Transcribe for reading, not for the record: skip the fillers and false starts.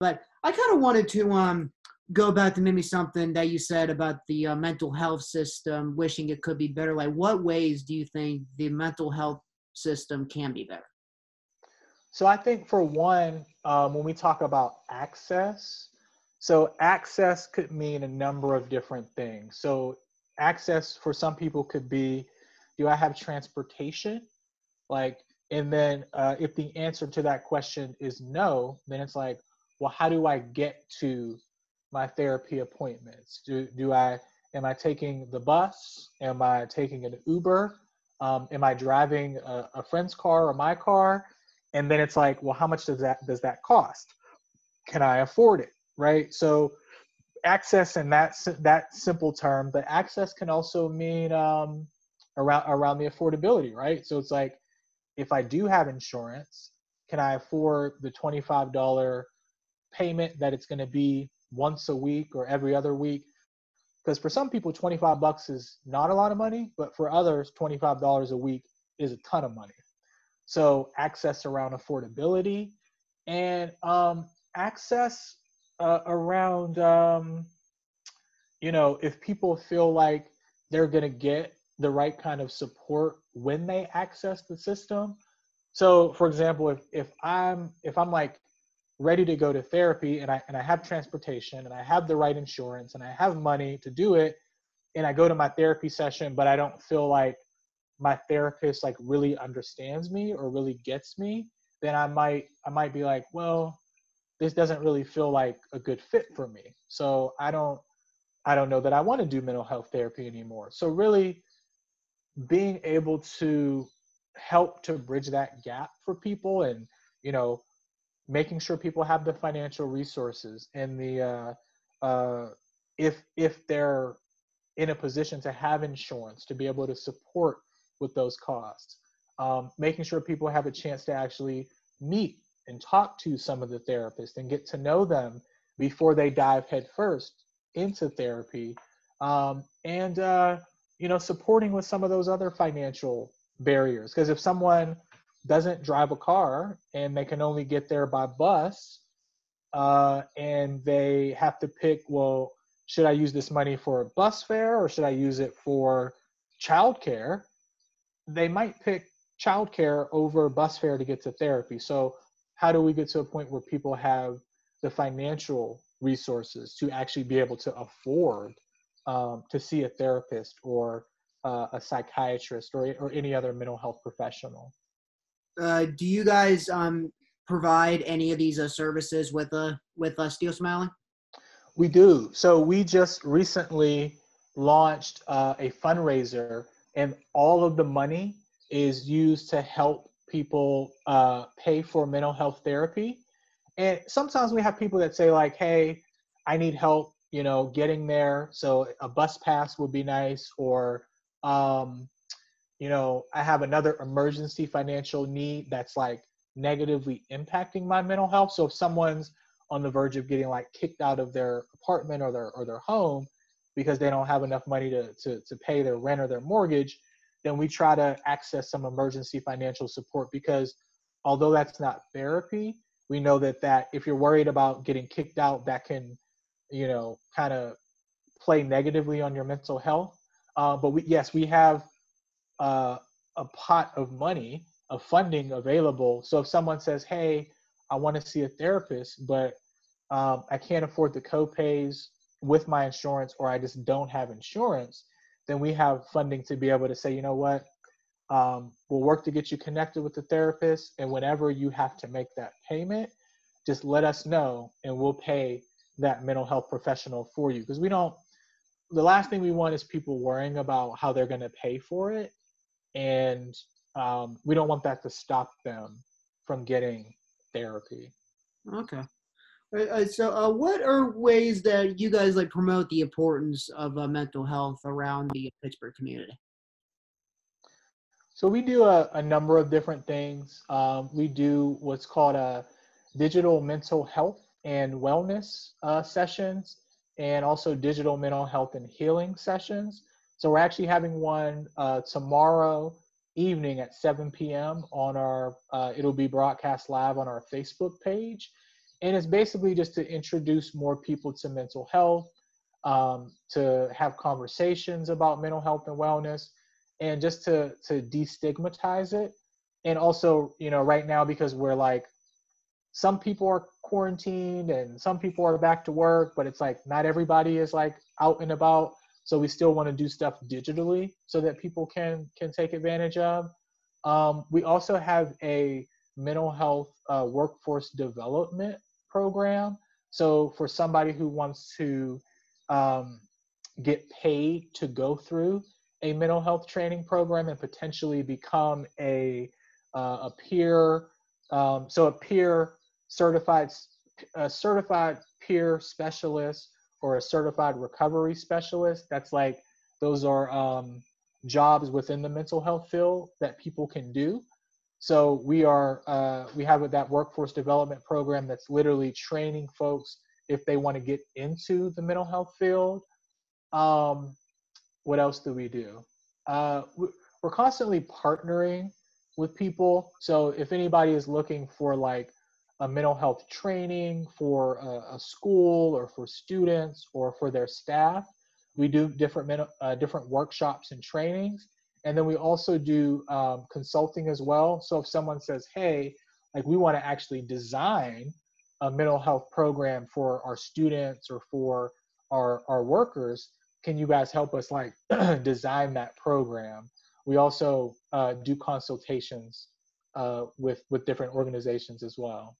But I kind of wanted to go back to maybe something that you said about the mental health system, wishing it could be better. Like, what ways do you think the mental health system can be better? So I think for one, when we talk about access, so access could mean a number of different things. So access for some people could be, do I have transportation? Like, and then if the answer to that question is no, then it's like, well, how do I get to my therapy appointments? Am I taking the bus? Am I taking an Uber? Am I driving a friend's car or my car? And then it's like, well, how much does that cost? Can I afford it? Right? So access in that simple term, but access can also mean around the affordability, right? So it's like, if I do have insurance, can I afford the $25 payment that it's going to be once a week or every other week? Because for some people, $25 is not a lot of money, but for others, $25 a week is a ton of money. So access around affordability, and access around, if people feel like they're going to get the right kind of support when they access the system. So for example, if I'm like ready to go to therapy and I have transportation and I have the right insurance and I have money to do it, and I go to my therapy session, but I don't feel like my therapist like really understands me or really gets me, then I might be like, well, this doesn't really feel like a good fit for me. So I don't know that I want to do mental health therapy anymore. So really being able to help to bridge that gap for people, and making sure people have the financial resources and the if they're in a position to have insurance to be able to support with those costs, making sure people have a chance to actually meet and talk to some of the therapists and get to know them before they dive headfirst into therapy, and supporting with some of those other financial barriers. Because if someone doesn't drive a car and they can only get there by bus, and they have to pick, well, should I use this money for a bus fare or should I use it for childcare? They might pick childcare over bus fare to get to therapy. So how do we get to a point where people have the financial resources to actually be able to afford to see a therapist or a psychiatrist or any other mental health professional? Do you guys provide any of these services with Steel Smiling? We do. So we just recently launched a fundraiser, and all of the money is used to help people pay for mental health therapy. And sometimes we have people that say like, hey, I need help, getting there. So a bus pass would be nice, or, I have another emergency financial need that's like negatively impacting my mental health. So if someone's on the verge of getting like kicked out of their apartment or their home because they don't have enough money to pay their rent or their mortgage, then we try to access some emergency financial support, because although that's not therapy, we know that if you're worried about getting kicked out, that can, kind of play negatively on your mental health. But we have a pot of money, of funding available. So if someone says, hey, I want to see a therapist, but I can't afford the co-pays with my insurance, or I just don't have insurance, then we have funding to be able to say, you know what, we'll work to get you connected with the therapist, and whenever you have to make that payment, just let us know and we'll pay that mental health professional for you. Because the last thing we want is people worrying about how they're going to pay for it, and we don't want that to stop them from getting therapy. Okay. So what are ways that you guys like promote the importance of mental health around the Pittsburgh community? So we do a number of different things. We do what's called a digital mental health and wellness sessions, and also digital mental health and healing sessions. So we're actually having one tomorrow evening at 7 p.m. on our, it'll be broadcast live on our Facebook page. And it's basically just to introduce more people to mental health, to have conversations about mental health and wellness, and just to destigmatize it. And also, you know, right now, because we're like, some people are quarantined and some people are back to work, but it's like not everybody is like out and about. So we still want to do stuff digitally so that people can take advantage of. We also have a mental health workforce development program. So for somebody who wants to get paid to go through a mental health training program and potentially become a peer, so a peer certified, a certified peer specialist or a certified recovery specialist. That's like, those are jobs within the mental health field that people can do. So we have that workforce development program that's literally training folks if they want to get into the mental health field. What else do we do? We're constantly partnering with people. So if anybody is looking for like a mental health training for a school or for students or for their staff, we do different workshops and trainings. And then we also do consulting as well. So if someone says, hey, like we want to actually design a mental health program for our students or for our workers, can you guys help us like design that program? We also do consultations with different organizations as well.